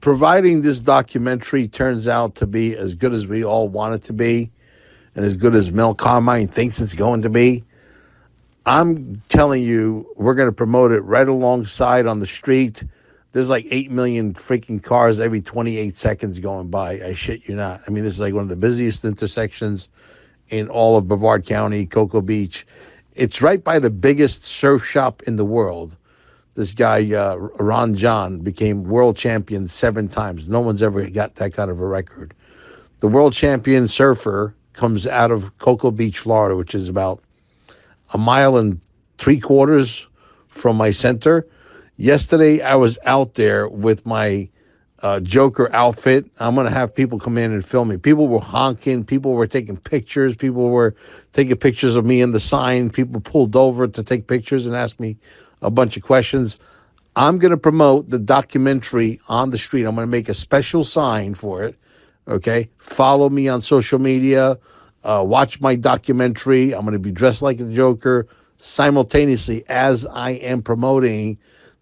providing this documentary turns out to be as good as we all want it to be, and as good as Mel Carmine thinks it's going to be, I'm telling you, we're going to promote it right alongside on the street. There's like 8 million freaking cars every 28 seconds going by. I shit you not. I mean, this is like one of the busiest intersections in all of Brevard County, Cocoa Beach. It's right by the biggest surf shop in the world. This guy, Ron John, became world champion 7 times. No one's ever got that kind of a record. The world champion surfer comes out of Cocoa Beach, Florida, which is about 1.75 miles from my center. Yesterday, I was out there with my Joker outfit. I'm going to have people come in and film me. People were honking. People were taking pictures. People were taking pictures of me in the sign. People pulled over to take pictures and ask me a bunch of questions. I'm going to promote the documentary on the street. I'm going to make a special sign for it. Okay? Follow me on social media. Watch my documentary. I'm going to be dressed like a Joker simultaneously as I am promoting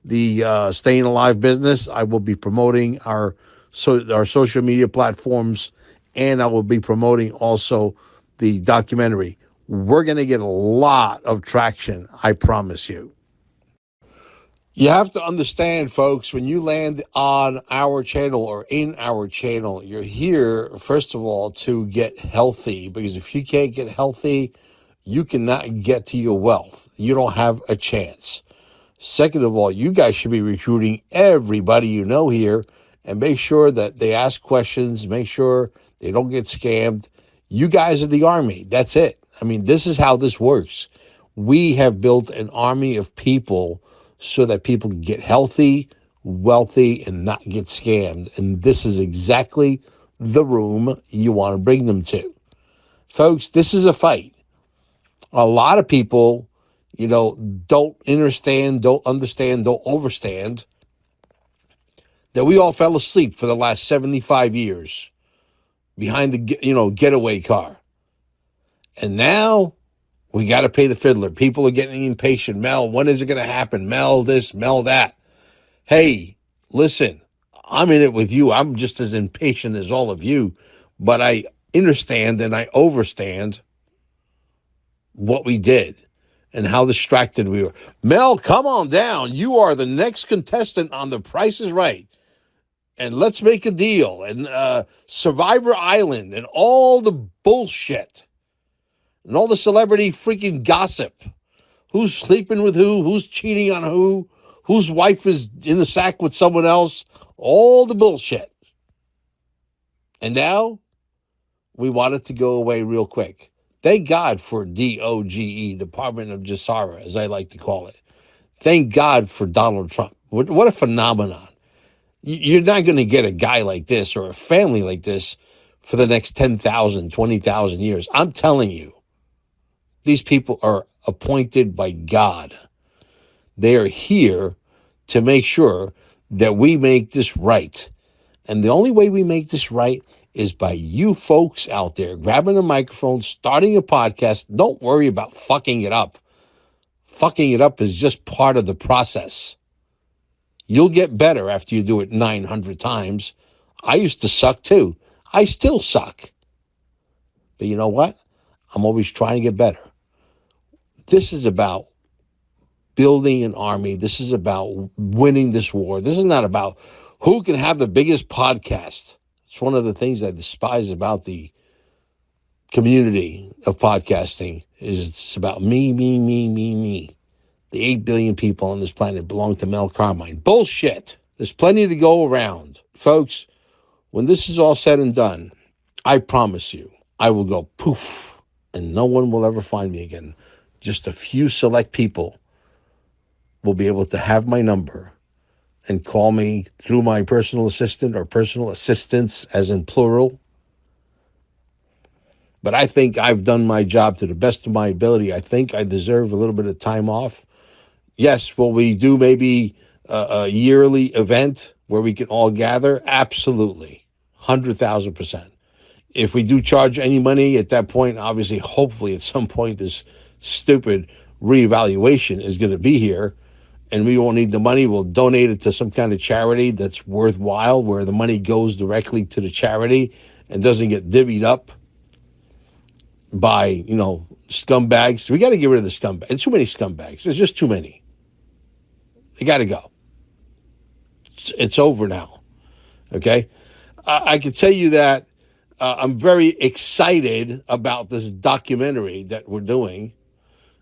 the Staying Alive business. I will be promoting our social media platforms, and I will be promoting also the documentary. We're going to get a lot of traction, I promise you. You have to understand, folks, when you land on our channel or in our channel, you're here, first of all, to get healthy, because if you can't get healthy, you cannot get to your wealth. You don't have a chance. Second of all, you guys should be recruiting everybody you know here, and make sure that they ask questions, make sure they don't get scammed. You guys are the army. That's it. I mean, this is how this works. We have built an army of people so that people can get healthy, wealthy, and not get scammed. And this is exactly the room you want to bring them to. Folks, this is a fight. A lot of people, don't understand, don't overstand that we all fell asleep for the last 75 years behind the, getaway car. And now we got to pay the fiddler. People are getting impatient. Mel, when is it going to happen? Mel this, Mel that. Hey, listen, I'm in it with you. I'm just as impatient as all of you, but I understand and I overstand what we did and how distracted we were. Mel, come on down. You are the next contestant on The Price is Right. And let's make a deal. And Survivor Island and all the bullshit. And all the celebrity freaking gossip. Who's sleeping with who? Who's cheating on who? Whose wife is in the sack with someone else? All the bullshit. And now we want it to go away real quick. Thank God for DOGE, Department of Justice, as I like to call it. Thank God for Donald Trump. What a phenomenon. You're not going to get a guy like this or a family like this for the next 10,000, 20,000 years. I'm telling you. These people are appointed by God. They are here to make sure that we make this right. And the only way we make this right is by you folks out there grabbing a microphone, starting a podcast. Don't worry about fucking it up. Fucking it up is just part of the process. You'll get better after you do it 900 times. I used to suck too. I still suck. But you know what? I'm always trying to get better. This is about building an army. This is about winning this war. This is not about who can have the biggest podcast. It's one of the things I despise about the community of podcasting is it's about me. The 8 billion people on this planet belong to Mel Carmine. Bullshit. There's plenty to go around. Folks, when this is all said and done, I promise you, I will go poof, and no one will ever find me again. Just a few select people will be able to have my number and call me through my personal assistant or personal assistants, as in plural. But I think I've done my job to the best of my ability. I think I deserve a little bit of time off. Yes, will we do maybe a yearly event where we can all gather? Absolutely, 100,000%. If we do charge any money at that point, obviously, hopefully at some point, this stupid reevaluation is going to be here, and we won't need the money. We'll donate it to some kind of charity that's worthwhile, where the money goes directly to the charity and doesn't get divvied up by, scumbags. We got to get rid of the scumbags. There's too many scumbags. There's just too many. They got to go. It's over now. Okay? I can tell you that I'm very excited about this documentary that we're doing.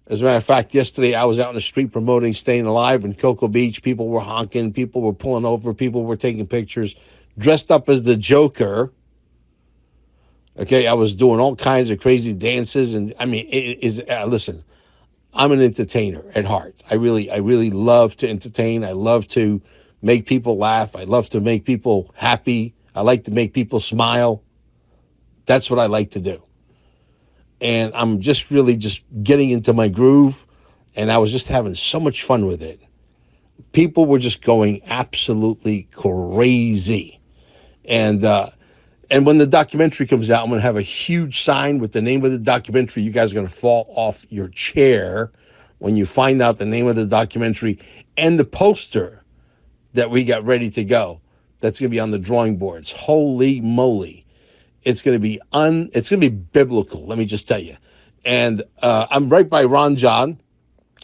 As a matter of fact, yesterday I was out in the street promoting Staying Alive in Cocoa Beach. People were honking. People were pulling over. People were taking pictures, dressed up as the Joker. Okay, I was doing all kinds of crazy dances. And I mean, listen, I'm an entertainer at heart. I really love to entertain. I love to make people laugh. I love to make people happy. I like to make people smile. That's what I like to do. And I'm just really just getting into my groove. And I was just having so much fun with it. People were just going absolutely crazy. And when the documentary comes out, I'm going to have a huge sign with the name of the documentary. You guys are going to fall off your chair when you find out the name of the documentary and the poster that we got ready to go. That's going to be on the drawing boards. Holy moly. It's going to be biblical, let me just tell you. And I'm right by Ron John,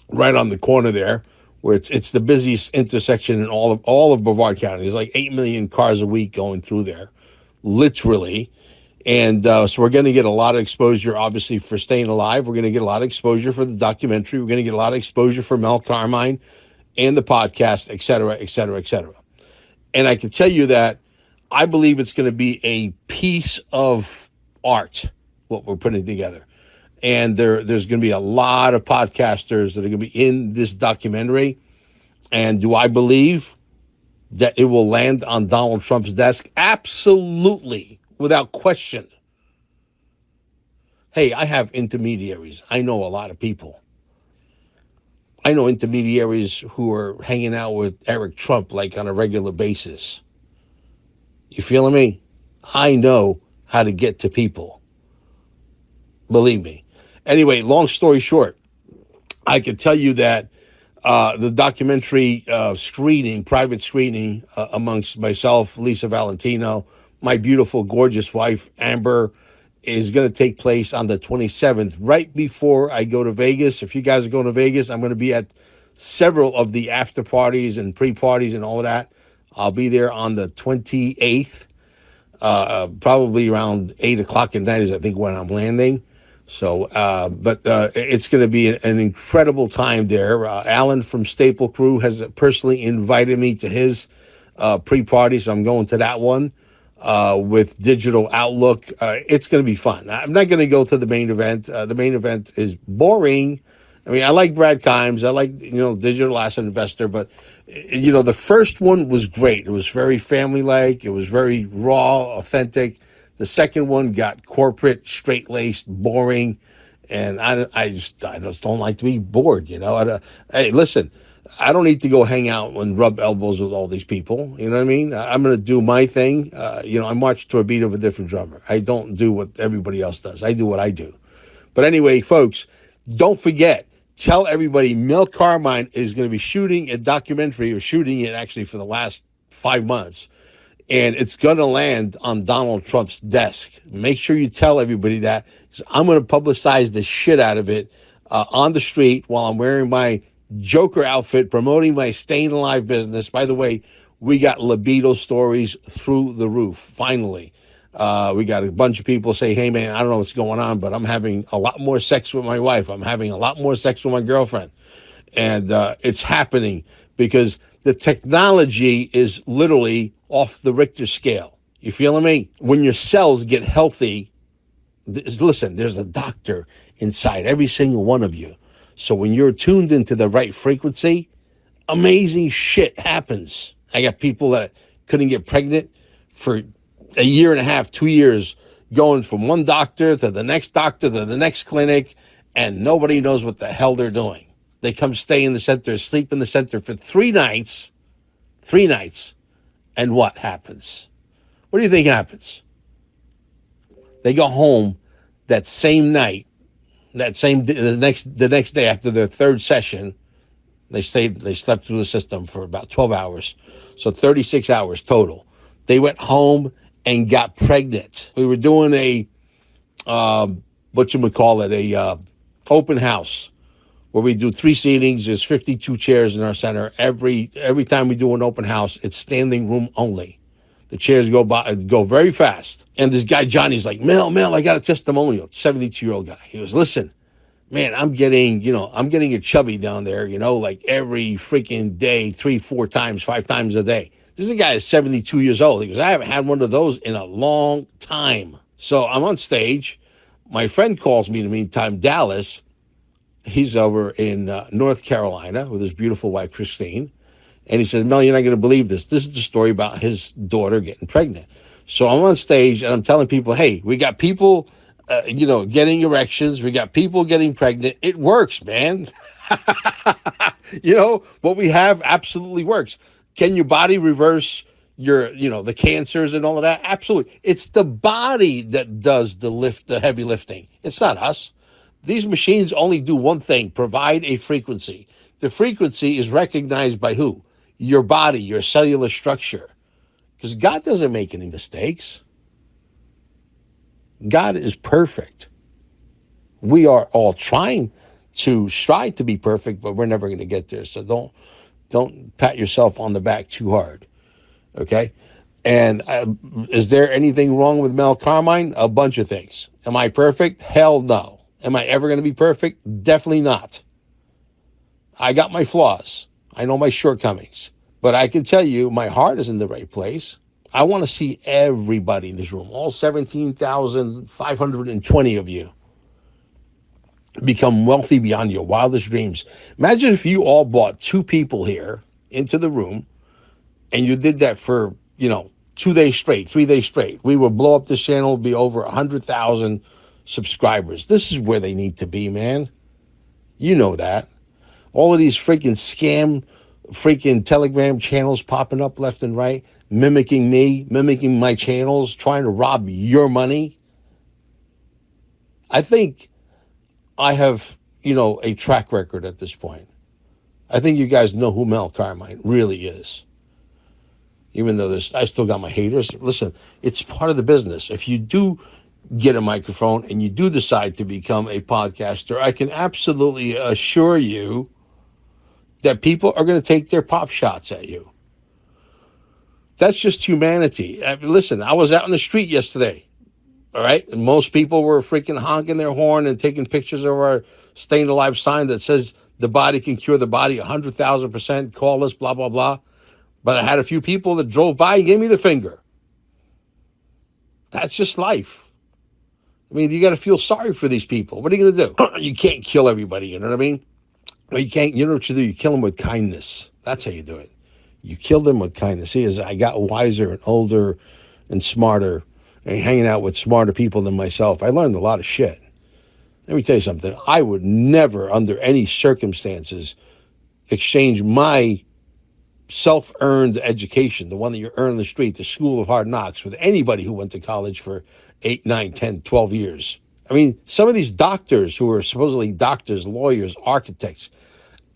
right on the corner there, where it's the busiest intersection in all of Brevard County. There's like 8 million cars a week going through there, literally. And so we're going to get a lot of exposure, obviously, for Staying Alive. We're going to get a lot of exposure for the documentary. We're going to get a lot of exposure for Mel Carmine and the podcast, et cetera, et cetera, et cetera. And I can tell you that I believe it's going to be a piece of art, what we're putting together. And there's going to be a lot of podcasters that are going to be in this documentary. And do I believe that it will land on Donald Trump's desk? Absolutely, without question. Hey, I have intermediaries. I know a lot of people. I know intermediaries who are hanging out with Eric Trump like on a regular basis. You feeling me? I know how to get to people. Believe me. Anyway, long story short, I can tell you that the documentary private screening amongst myself, Lisa Valentino, my beautiful, gorgeous wife, Amber, is going to take place on the 27th, right before I go to Vegas. If you guys are going to Vegas, I'm going to be at several of the after parties and pre-parties and all of that. I'll be there on the 28th, probably around 8 o'clock at night is, I think, when I'm landing. So, but it's going to be an incredible time there. Alan from Staple Crew has personally invited me to his pre-party, so I'm going to that one with Digital Outlook. It's going to be fun. I'm not going to go to the main event. The main event is boring. I mean, I like Brad Kimes. I like, Digital Asset Investor. But, the first one was great. It was very family-like. It was very raw, authentic. The second one got corporate, straight-laced, boring. And I just don't like to be bored, Hey, listen, I don't need to go hang out and rub elbows with all these people. You know what I mean? I'm going to do my thing. I march to a beat of a different drummer. I don't do what everybody else does. I do what I do. But anyway, folks, don't forget, tell everybody Mel Carmine is going to be shooting a documentary, or shooting it actually for the last 5 months. And it's going to land on Donald Trump's desk. Make sure you tell everybody that, because I'm going to publicize the shit out of it on the street while I'm wearing my Joker outfit, promoting my Staying Alive business. By the way, we got libido stories through the roof, finally. We got a bunch of people say, hey, man, I don't know what's going on, but I'm having a lot more sex with my wife. I'm having a lot more sex with my girlfriend. And it's happening because the technology is literally off the Richter scale. You feeling me? When your cells get healthy, listen, there's a doctor inside every single one of you. So when you're tuned into the right frequency, amazing shit happens. I got people that couldn't get pregnant for a year and a half, 2 years, going from one doctor to the next clinic, and nobody knows what the hell they're doing. They come stay in the center, sleep in the center for 3 nights, and what happens? What do you think happens? They go home that same night, the next day after their third session, They slept through the system for about 12 hours. So 36 hours total. They went home and got pregnant. We were doing a, open house where we do 3 seatings. There's 52 chairs in our center. Every time we do an open house, it's standing room only. The chairs go very fast. And this guy, Johnny's like, Mel, I got a testimonial. 72-year-old guy. He goes, listen, man, I'm getting a chubby down there, like every freaking day, 3, 4 times, 5 times a day. This is a guy is 72 years old. He goes, I haven't had one of those in a long time. So I'm on stage. My friend calls me in the meantime, Dallas. He's over in North Carolina with his beautiful wife, Christine. And he says, Mel, you're not going to believe this. This is the story about his daughter getting pregnant. So I'm on stage and I'm telling people, hey, we got people, getting erections. We got people getting pregnant. It works, man. What we have absolutely works. Can your body reverse the cancers and all of that? Absolutely. It's the body that does the heavy lifting. It's not us. These machines only do one thing, provide a frequency. The frequency is recognized by who? Your body, your cellular structure. Because God doesn't make any mistakes. God is perfect. We are all trying to strive to be perfect, but we're never going to get there. So don't pat yourself on the back too hard. Okay? And is there anything wrong with Mel Carmine? A bunch of things. Am I perfect? Hell no. Am I ever going to be perfect? Definitely not. I got my flaws. I know my shortcomings. But I can tell you my heart is in the right place. I want to see everybody in this room, all 17,520 of you, become wealthy beyond your wildest dreams. Imagine if you all brought 2 people here into the room and you did that for, 2 days straight, 3 days straight. We would blow up this channel, be over 100,000 subscribers. This is where they need to be, man. You know that. All of these freaking Telegram channels popping up left and right, mimicking me, mimicking my channels, trying to rob your money. I think I have, a track record at this point. I think you guys know who Mel Carmine really is. Even though I still got my haters. Listen, it's part of the business. If you do get a microphone and you do decide to become a podcaster, I can absolutely assure you that people are going to take their pop shots at you. That's just humanity. Listen, I was out in the street yesterday, all right? And most people were freaking honking their horn and taking pictures of our Staying Alive sign that says the body can cure the body 100,000%, call us, blah, blah, blah. But I had a few people that drove by and gave me the finger. That's just life. I mean, you got to feel sorry for these people. What are you going to do? You can't kill everybody, you know what I mean? Well, you know what you do? You kill them with kindness. That's how you do it. You kill them with kindness. See, as I got wiser and older and smarter and hanging out with smarter people than myself, I learned a lot of shit. Let me tell you something. I would never, under any circumstances, exchange my self-earned education, the one that you earn in the street, the school of hard knocks, with anybody who went to college for 8, 9, 10, 12 years. I mean, some of these doctors who are supposedly doctors, lawyers, architects,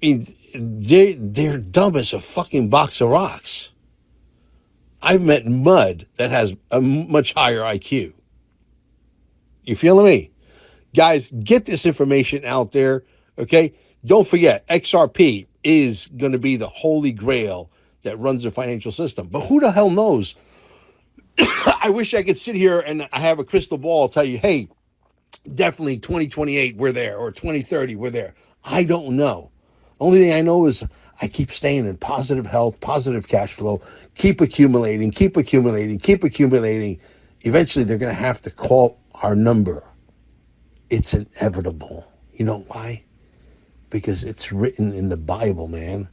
I mean, they're dumb as a fucking box of rocks. I've met mud that has a much higher IQ. You feeling me? Guys, get this information out there, okay? Don't forget, XRP is going to be the holy grail that runs the financial system. But who the hell knows? I wish I could sit here and I have a crystal ball tell you, hey, definitely 2028, we're there, or 2030, we're there. I don't know. Only thing I know is I keep staying in positive health, positive cash flow, keep accumulating. Eventually, they're going to have to call our number. It's inevitable. You know why? Because it's written in the Bible, man.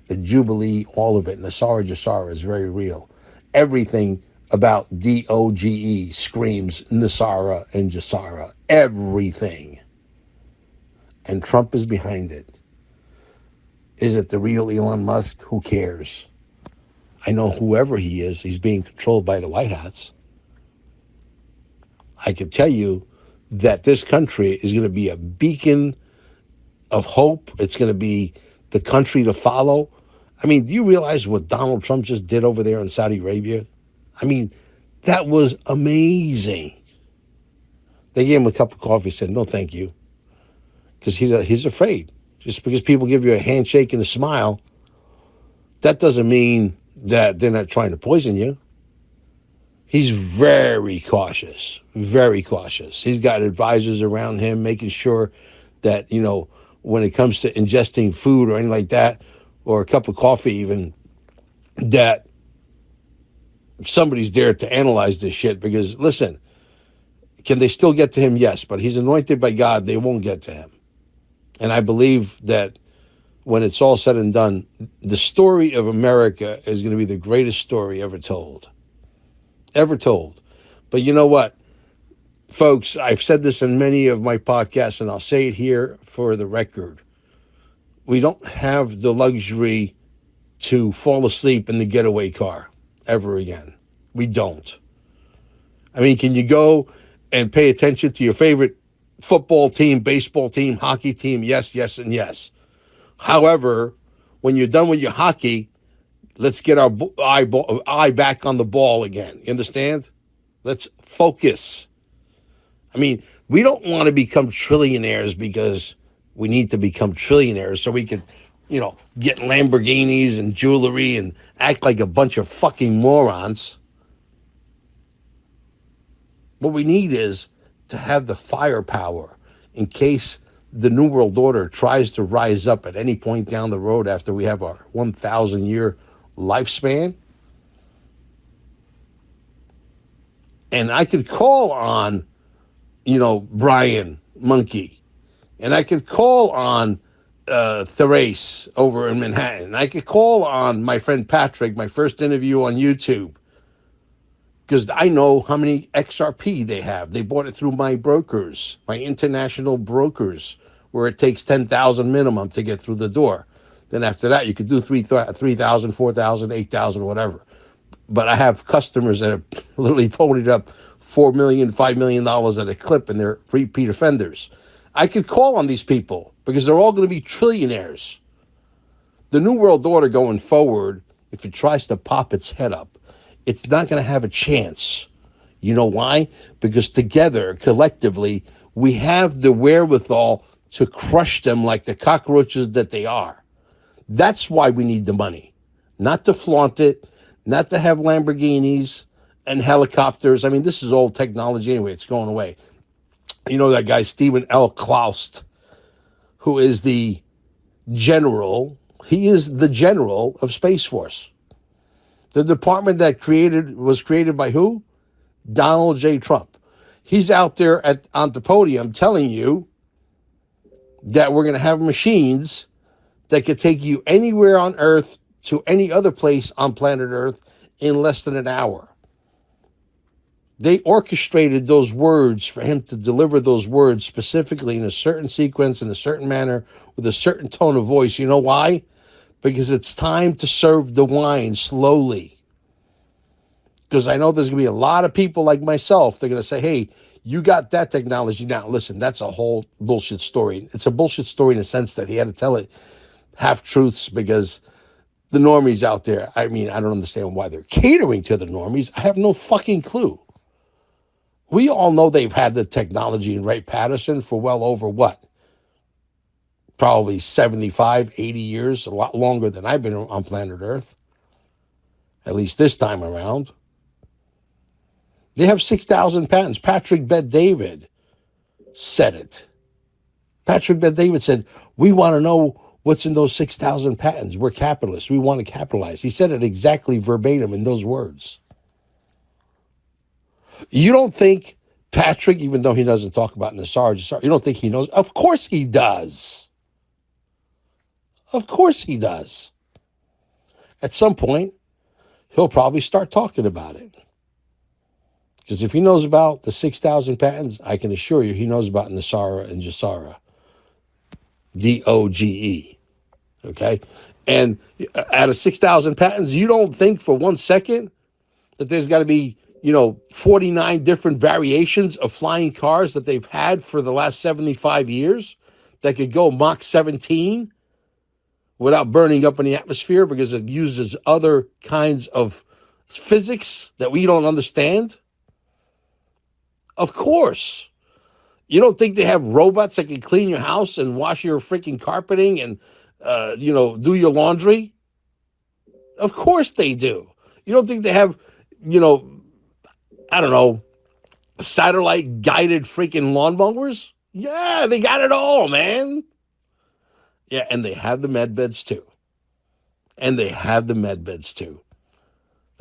The Jubilee, all of it, Nasara Jasara is very real. Everything about DOGE screams Nasara and Jasara. Everything. And Trump is behind it. Is it the real Elon Musk? Who cares? I know whoever he is, he's being controlled by the White Hats. I can tell you that this country is going to be a beacon of hope. It's going to be the country to follow. I mean, do you realize what Donald Trump just did over there in Saudi Arabia? I mean, that was amazing. They gave him a cup of coffee, said, no, thank you. Because he's afraid. Just because people give you a handshake and a smile, that doesn't mean that they're not trying to poison you. He's very cautious, very cautious. He's got advisors around him making sure that, when it comes to ingesting food or anything like that, or a cup of coffee even, that somebody's there to analyze this shit. Because, listen, can they still get to him? Yes, but he's anointed by God. They won't get to him. And I believe that when it's all said and done, the story of America is going to be the greatest story ever told. Ever told. But you know what, folks, I've said this in many of my podcasts, and I'll say it here for the record. We don't have the luxury to fall asleep in the getaway car ever again. We don't. I mean, can you go and pay attention to your favorite football team, baseball team, hockey team? Yes, yes, and yes. However, when you're done with your hockey, let's get our eye back on the ball again. You understand? Let's focus. I mean, we don't want to become trillionaires because we need to become trillionaires so we can, get Lamborghinis and jewelry and act like a bunch of fucking morons. What we need is to have the firepower in case the New World Order tries to rise up at any point down the road after we have our 1,000-year lifespan. And I could call on, Brian Monkey, and I could call on Therese over in Manhattan. I could call on my friend Patrick, my first interview on YouTube, because I know how many XRP they have. They bought it through my brokers, my international brokers, where it takes 10,000 minimum to get through the door. Then after that, you could do 3,000, 4,000, 8,000, whatever. But I have customers that have literally ponied up $4 million, $5 million at a clip, and they're repeat offenders. I could call on these people because they're all going to be trillionaires. The New World Order going forward, if it tries to pop its head up, it's not going to have a chance. You know why? Because together, collectively, we have the wherewithal to crush them like the cockroaches that they are. That's why we need the money. Not to flaunt it, not to have Lamborghinis and helicopters. I mean, this is old technology anyway. It's going away. You know that guy, Stephen L. Klaust, who is the general. He is the general of Space Force. The department that was created by who? Donald J. Trump. He's out there on the podium telling you that we're going to have machines that could take you anywhere on Earth to any other place on planet Earth in less than an hour. They orchestrated those words for him to deliver those words specifically in a certain sequence, in a certain manner, with a certain tone of voice. You know why? Because it's time to serve the wine slowly. Because I know there's going to be a lot of people like myself. They're going to say, hey, you got that technology. Now, listen, that's a whole bullshit story. It's a bullshit story in the sense that he had to tell it half-truths because the normies out there, I mean, I don't understand why they're catering to the normies. I have no fucking clue. We all know they've had the technology in Wright-Patterson for well over what? Probably 75, 80 years, a lot longer than I've been on planet Earth. At least this time around. They have 6,000 patents. Patrick Bet-David said it. Patrick Bet-David said, we want to know what's in those 6,000 patents. We're capitalists. We want to capitalize. He said it exactly verbatim in those words. You don't think Patrick, even though he doesn't talk about Nassar, you don't think he knows? Of course he does. Of course he does. At some point, he'll probably start talking about it. Because if he knows about the 6,000 patents, I can assure you he knows about Nassara and Jassara. DOGE. Okay? And out of 6,000 patents, you don't think for 1 second that there's got to be 49 different variations of flying cars that they've had for the last 75 years that could go Mach 17 without burning up in the atmosphere because it uses other kinds of physics that we don't understand? Of course. You don't think they have robots that can clean your house and wash your freaking carpeting and, do your laundry? Of course they do. You don't think they have, I don't know, satellite guided freaking lawnmowers? Yeah, they got it all, man. Yeah, and they have the med beds too. They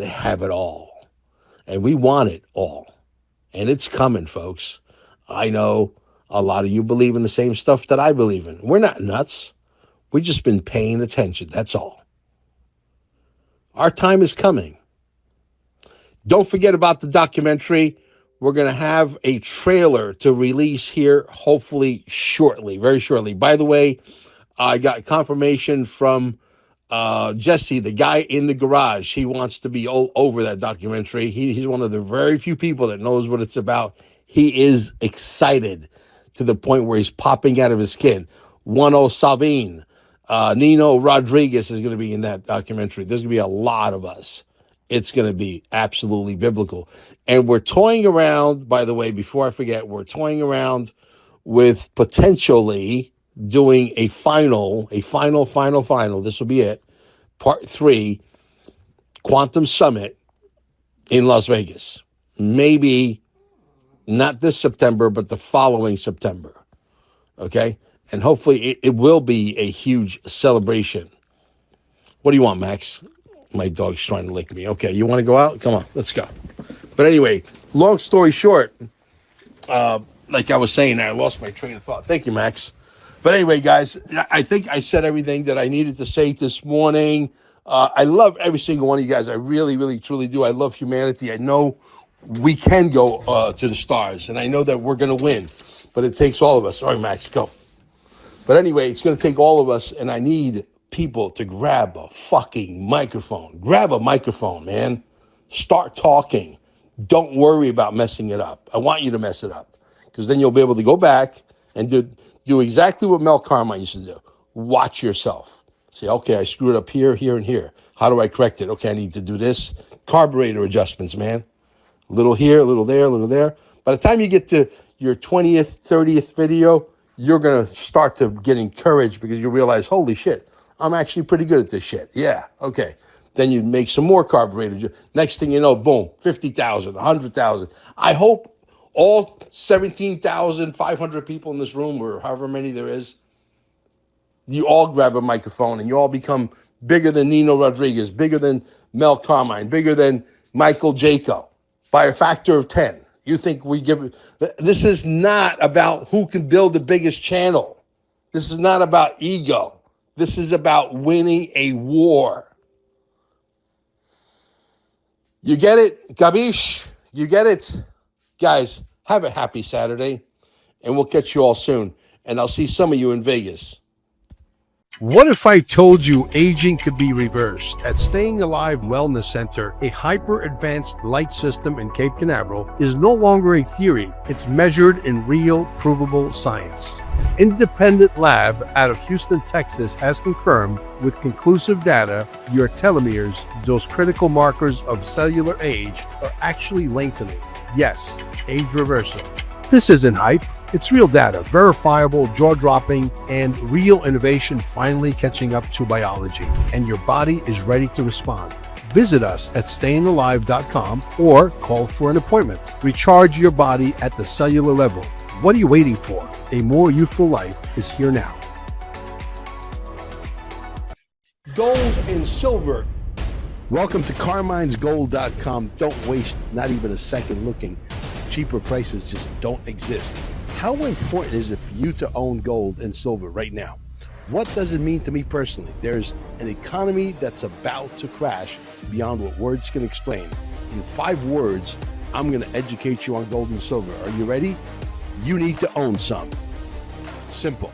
have it all. And we want it all. And it's coming, folks. I know a lot of you believe in the same stuff that I believe in. We're not nuts. We've just been paying attention. That's all. Our time is coming. Don't forget about the documentary. We're going to have a trailer to release here, hopefully shortly, very shortly. By the way, I got confirmation from Jesse, the guy in the garage. He wants to be all over that documentary. He's one of the very few people that knows what it's about. He is excited to the point where he's popping out of his skin. Juano Salvin, Nino Rodriguez is going to be in that documentary. There's going to be a lot of us. It's going to be absolutely biblical. And we're toying around, by the way, before I forget, we're toying around with potentially doing a final, this will be it, part 3, Quantum Summit in Las Vegas. Maybe not this September, but the following September. Okay? And hopefully it will be a huge celebration. What do you want, Max? My dog's trying to lick me. Okay, you want to go out? Come on, let's go. But anyway, long story short, like I was saying, I lost my train of thought. Thank you, Max. But anyway, guys, I think I said everything that I needed to say this morning. I love every single one of you guys. I really, really, truly do. I love humanity. I know we can go to the stars, and I know that we're going to win. But it takes all of us. All right, Max, go. But anyway, it's going to take all of us, and I need people to grab a fucking microphone. Grab a microphone, man. Start talking. Don't worry about messing it up. I want you to mess it up, because then you'll be able to go back and do exactly what Mel Carmine used to do. Watch yourself. Say, okay, I screwed up here, here, and here. How do I correct it? Okay, I need to do this. Carburetor adjustments, man. A little here, a little there, a little there. By the time you get to your 20th, 30th video, you're going to start to get encouraged because you realize, holy shit, I'm actually pretty good at this shit. Yeah, okay. Then you make some more carburetor. Next thing you know, boom, 50,000, 100,000. I hope all 17,500 people in this room, or however many there is, you all grab a microphone and you all become bigger than Nino Rodriguez, bigger than Mel Carmine, bigger than Michael Jaco by a factor of 10. You think we give... This is not about who can build the biggest channel. This is not about ego. This is about winning a war. You get it? Gabish? You get it? Guys, have a happy Saturday, and we'll catch you all soon. And I'll see some of you in Vegas. What if I told you aging could be reversed? At Staying Alive Wellness Center, a hyper-advanced light system in Cape Canaveral is no longer a theory. It's measured in real, provable science. An independent lab out of Houston, Texas has confirmed with conclusive data your telomeres, those critical markers of cellular age, are actually lengthening. Yes, age reversal. This isn't hype. It's real data, verifiable, jaw-dropping, and real innovation finally catching up to biology. And your body is ready to respond. Visit us at stayingalive.com or call for an appointment. Recharge your body at the cellular level. What are you waiting for? A more youthful life is here now. Gold and silver. Welcome to Carmine'sGold.com. Don't waste not even a second looking. Cheaper prices just don't exist. How important is it for you to own gold and silver right now? What does it mean to me personally? There's an economy that's about to crash beyond what words can explain. In 5 words, I'm going to educate you on gold and silver. Are you ready? You need to own some. Simple.